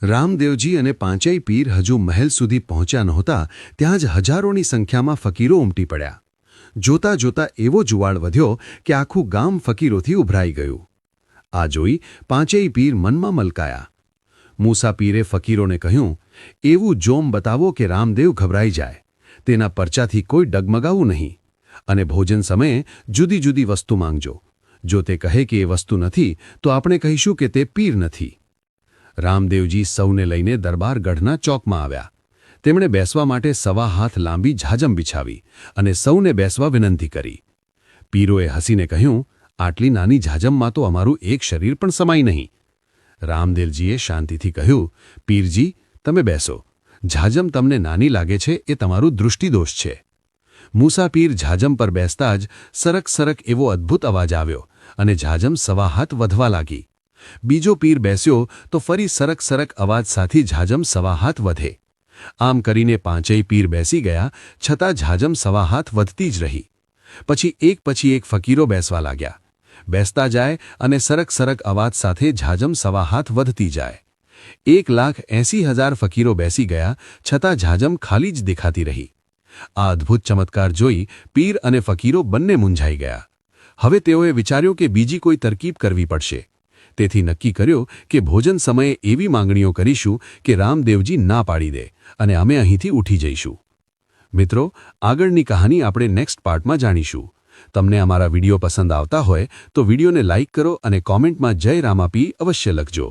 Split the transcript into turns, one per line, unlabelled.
રામદેવજી અને પાંચેય પીર હજુ મહેલ સુધી પહોંચ્યા નહોતા ત્યાં જ હજારોની સંખ્યામાં ફકીરો ઉમટી પડ્યા। જોતા જોતા એવો જુવાળ વધ્યો કે આખું ગામ ફકીરોથી ઉભરાઈ ગયું। આ જોઈ પાંચેય પીર મનમાં મલકાયા। મૂસા પીરે ફકીરોને કહ્યું, એવું જોમ બતાવો કે રામદેવ ગભરાઈ જાય, તેના પરચાથી કોઈ ડગમગાવું નહીં, અને ભોજન સમયે જુદી જુદી વસ્તુ માંગજો। જો તે કહે કે એ વસ્તુ નથી તો આપણે કહીશું કે તે પીર નથી। રામદેવજી સૌને લઈને દરબારગઢના ચોકમાં આવ્યા। તેમણે બેસવા માટે 1.25 હાથ લાંબી ઝાજમ બિછાવી અને સૌને બેસવા વિનંતી કરી। પીરોએ હસીને કહ્યું, આટલી નાની ઝાજમમાં તો અમારું એક શરીર પણ સમાય નહીં। રામદેવજીએ શાંતિથી કહ્યું, પીરજી તમે બેસો, ઝાજમ તમને નાની લાગે છે એ તમારું દૃષ્ટિદોષ છે। મૂસા પીર ઝાજમ પર બેસતા જ સરક સરક એવો અદ્ભુત અવાજ આવ્યો અને ઝાજમ 1.25 હાથ વધવા લાગી। બીજો પીર બેસ્યો તો ફરી સરક સરક અવાજ સાથે ઝાજમ 1.25 હાથ વધે। આમ કરીને પાંચેય પીર બેસી ગયા, છતાં ઝાજમ 1.25 હાથ વધતી જ રહી। પછી એક ફકીરો બેસવા લાગ્યા। બેસતા જાય અને સરક સરક અવાજ સાથે ઝાજમ 1.25 હાથ વધતી જાય। 1,80,000 ફકીરો બેસી ગયા, છતાં ઝાજમ ખાલી જ દેખાતી રહી। આ અદ્ભુત ચમત્કાર જોઈ પીર અને ફકીરો બંને મૂંઝાઈ ગયા। હવે તેઓએ વિચાર્યું કે બીજી કોઈ તરકીબ કરવી પડશે। તેથી નક્કી કર્યો કે ભોજન સમયે એવી માંગણીઓ કરીશું કે રામદેવજી ના પાડી દે અને અમે અહીંથી ઉઠી જઈશું। મિત્રો, આગળની કહાની આપણે નેક્સ્ટ પાર્ટમાં જાણીશું। તમને અમારા વિડીયો પસંદ આવતા હોય તો વિડીયોને લાઇક કરો અને કોમેન્ટમાં જય રામાપી અવશ્ય લખજો।